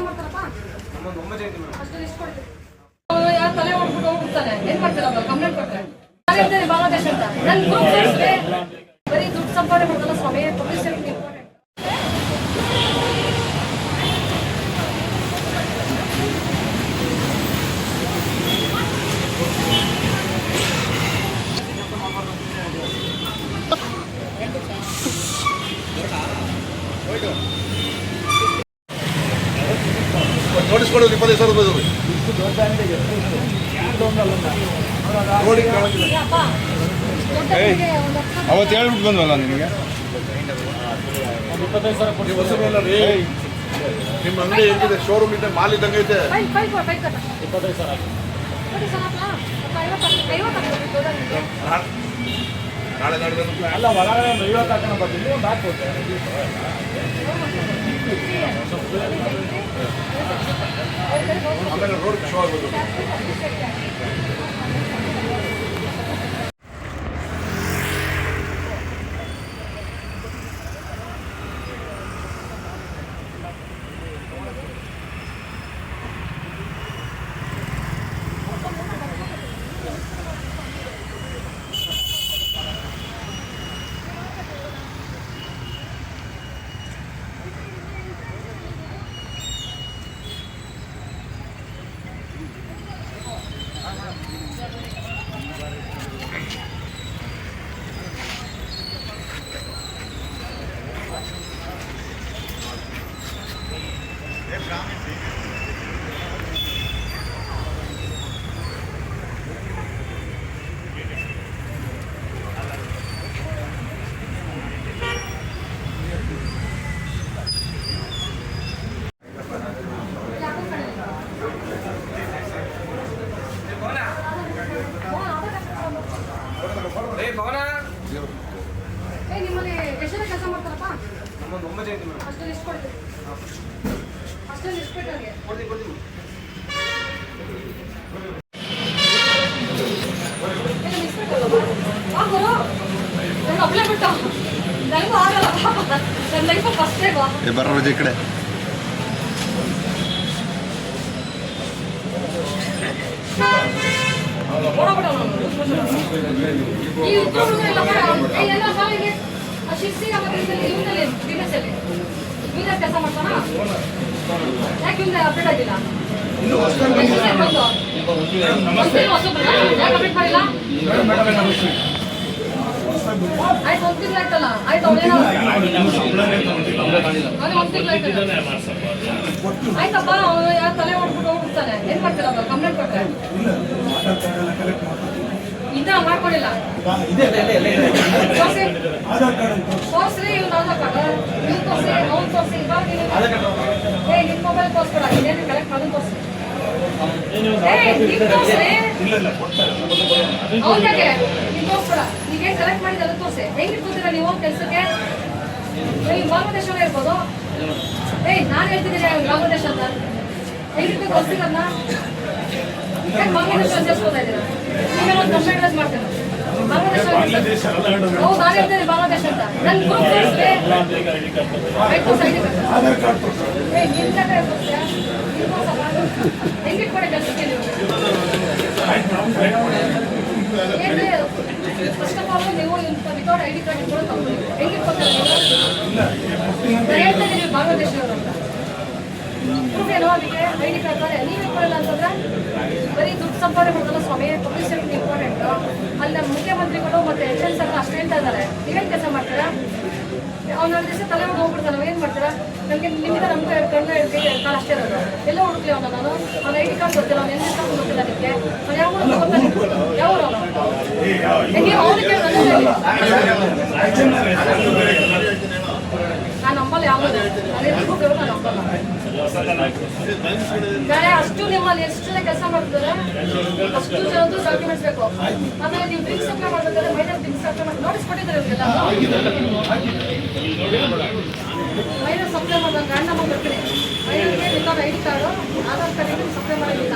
ಮಾಡ್ತಾರಪ್ಪ ಯಾರು ತಲೆ ಹೊಡ್ಬಿಟ್ಟು ಹೋಗ್ಬಿಡ್ತಾನೆ ಏನ್ ಮಾಡ್ತೀರ ಕಂಪ್ಲೇಂಟ್ ಕೊಟ್ರೆ ನಾನು ಹೇಳ್ತೇನೆ ಬಾಂಗ್ಲಾದೇಶ ಅಂತ ನನ್ ಬರೀ ದುಡ್ಡು ಸಂಪಾದನೆ ಮಾಡ್ತಾರ ಸ್ವಾಮಿ ಪೊಲೀಸ್ ಇಂಪಾರ್ಟೆಂಟ್ ನೋಟಿಸ್ ಕೊಡೋದು 25,000 ರೂಪಾಯಿ ಅವತ್ತು ಹೇಳ್ಬಿಟ್ಟು ಬಂದ್ವಲ್ಲ ನಿನಗೆ 25,000 ರೀ ನಿಮ್ಮ ಅಂಗಡಿ ಹೆಂಗಿದೆ ಶೋರೂಮ್ ಇದೆ ಮಾಲ್ ಇದ್ದಂಗೆ ಐತೆ 25,000 ನಾಳೆ ನಾಳೆ ಅಲ್ಲ ಹೊರಗಡೆ ಒಂದು 50 ಹಾಕೋಣ ಬರ್ತೀನಿ ಒಂದು ಹಾಕ್ಕೊಡ್ತೇನೆ ಆಮೇಲೆ ರೋಡ್ ಶೋ ಆಗ್ಬೋದು ನಿಮ್ಮಲ್ಲಿ ಎಷ್ಟು ಕೆಲಸ ಮಾಡ್ತಾರಪ್ಪ ಅಷ್ಟೇ ಎಷ್ಟು ಕೊಡ್ತೀವಿ ಅಷ್ಟೇ ಎಷ್ಟು ಬೇಕಾಗೆ ಅಪ್ಲೈ ಬಿಟ್ಟು ನನಗೂ ಆಗಲ್ಲ ನನ್ನ ಲೈಫ್ ಫಸ್ಟೇ ಬರ್ರ ಈ ಕಡೆ ಕೆಲಸ ಮಾಡ್ತಾನ ಯಾಕೆ ಹಿಂದೆ ಅಪ್ಡೇಟ್ ಆಗಿಲ್ಲ ಮಾಡಿಲ್ಲ ಆಯ್ತು ಒಂದು ತಿಂಗಳು ಆಯ್ತಲ್ಲ ಆಯ್ತು ಆಯ್ತಪ್ಪ ಯಾರು ತಲೆ ಹೊಡ್ಬಿಟ್ಟು ಹೋಗ್ಬಿಡ್ತಾನೆ ಏನ್ ಮಾಡ್ತೀರ ಕಂಪ್ಲೇಂಟ್ ಕೊಟ್ರೆ ಇದನ್ನ ಮಾಡ್ಕೊಂಡಿಲ್ಲ ತೋರ್ಸ್ರಿ ಇವ್ನ ಆಧಾರ್ ಕಾರ್ಡ್ ಇವ್ನು ತೋರ್ಸಿ ಅವ್ನು ತೋರ್ಸಿ ಇವಾಗ ನಿಮ್ ಮೊಬೈಲ್ ತೋರ್ಸ್ಕೊಡ ಇದೇನು ಕಲೆಕ್ಟ್ ಮಾಡೋದು ತೋರ್ಸಿ ನಿಮ್ ತೋರ್ಸ್ರಿ ಅವ್ರಿಗೆ ನಿಮ್ ತೋರ್ಸ್ಕೊಡ ನೀವೇನ್ ಕಲೆಕ್ಟ್ ಮಾಡಿದ ಅದು ತೋರ್ಸಿ ಹೆಂಗಿಟ್ಕೊತೀರ ನೀವು ಕೆಲ್ಸಕ್ಕೆ ನೀವು ಬಾಂಗ್ಲಾದೇಶನೇ ಇರ್ಬೋದು ನಾನು ಹೇಳ್ತಿದ್ದೀನಿ ಬಾಂಗ್ಲಾದೇಶ ಅಂತ ಹೆಂಗಿಟ್ಕೊಂಡು ತೋರಿಸಿರಲ್ಲ ಯಾಕೆ ಬಾಂಗ್ಲಾದೇಶ ಸೇರಿಸ್ಕೋತಾ ಇದ್ದೀರಾ ನೀವೇನೋ ಒಂದು ಕಂಪ್ಲೇಂಟ್ ರೈಸ್ ಮಾಡ್ತೀರಾ ಬಾಂಗ್ಲಾದೇಶ ಹೌದು ನಾನು ಹೇಳ್ತೇನೆ ಬಾಂಗ್ಲಾದೇಶ ಅಂತ ನನ್ನ ಗ್ರೂಪ್ ತೋರಿಸ್ರಿ ಹೆಂಗಿಟ್ಕೊಡೆ ಕೆಲಸಕ್ಕೆ ನೀವು ಫಸ್ಟ್ ಆಫ್ ಆಲ್ ನೀವು ವಿತೌಟ್ ಐಡಿ ಕಾರ್ಡ್ ಇಟ್ಕೊಂಡು ತಗೊಳ್ಳಿ ಹೆಂಗಿಟ್ಕೊತಾರೆ ಹೇಳ್ತಾ ಇದ್ದೀವಿ ಬಾಂಗ್ಲಾದೇಶದವರು ಅಂತ ಪ್ರೂಫ್ ಏನೋ ಅದಕ್ಕೆ ಐಡಿ ಕಾರ್ಡ್ ತಾನೆ ನೀವು ಇಟ್ಕೊಳ್ಳಲ್ಲ ಅಂತಂದ್ರೆ ಬರೀ ದುಡ್ಡು ಸಂಪಾದನೆ ಮಾಡ್ತಾರ ಸ್ವಾಮಿ ಪೊಲೀಸ್ ಇಂಪಾರ್ಟೆಂಟ್ ಅಲ್ಲಿ ನಮ್ಮ ಮುಖ್ಯಮಂತ್ರಿಗಳು ಮತ್ತೆ HM ಸರ್ ಅಷ್ಟು ಹೇಳ್ತಾ ಇದ್ದಾರೆ ನೀವೇನು ಕೆಲಸ ಮಾಡ್ತೀರಾ ಅವ್ನು 4 ದಿವಸ ತಲೆ ಹೊಡೆದು ಹೋಗ್ಬಿಡ್ತಾನೆ ನಾವೇನು ಮಾಡ್ತೀರಾ ನನಗೆ ನಿಮ್ಮಿಂದ ನಮ್ಮ ಕಣ್ಣು ಕಾಲು ಅಷ್ಟೇ ಇರೋದು ಎಲ್ಲ ಹುಡುಕ್ಲಿ ಅವನು ನಾನು ಅವ್ನ ಐಡಿ ಕಾರ್ಡ್ ಗೊತ್ತಿಲ್ಲ ಅವ್ನು ಎಲ್ಲಿ ಕಾರ್ಡ್ ಗೊತ್ತಿಲ್ಲ ಅದಕ್ಕೆ ಅವ್ನು ಯಾವ ಗೊತ್ತಾನೆ ಯಾವ ನೀವು ಅವನಿಗೆ ನಾನು ನಂಬಲ್ಲ ಯಾವುದು ನಾನು ನಂಬಲ್ಲ ನಾಳೆ ಅಷ್ಟು ನಿಮ್ಮಲ್ಲಿ ಎಷ್ಟು ಜನ ಕೆಲಸ ಮಾಡ್ತಾರೆ ಅಷ್ಟು ಜನದ್ದು ಡಾಕ್ಯುಮೆಂಟ್ಸ್ ಬೇಕು ಆಮೇಲೆ ನೀವು ಡ್ರಿಂಕ್ಸ್ ಸಪ್ಲೈ ಮಾಡ್ಬೇಕಾದ್ರೆ ಮೈನರ್ ಡ್ರಿಂಕ್ಸ್ ಸಪ್ಲೈ ಮಾಡಿ ನೋಟಿಸ್ ಕೊಟ್ಟಿದ್ದಾರೆ ಮೈನರ್ ಸಪ್ಲೈ ಮಾಡಿದಾಗ ಗಂಡ ನಮ್ಮ ಬರ್ತೀನಿ ಮೈನರ್ಗೆ without ID card Aadhaar card supply ಮಾಡೋದಿಲ್ಲ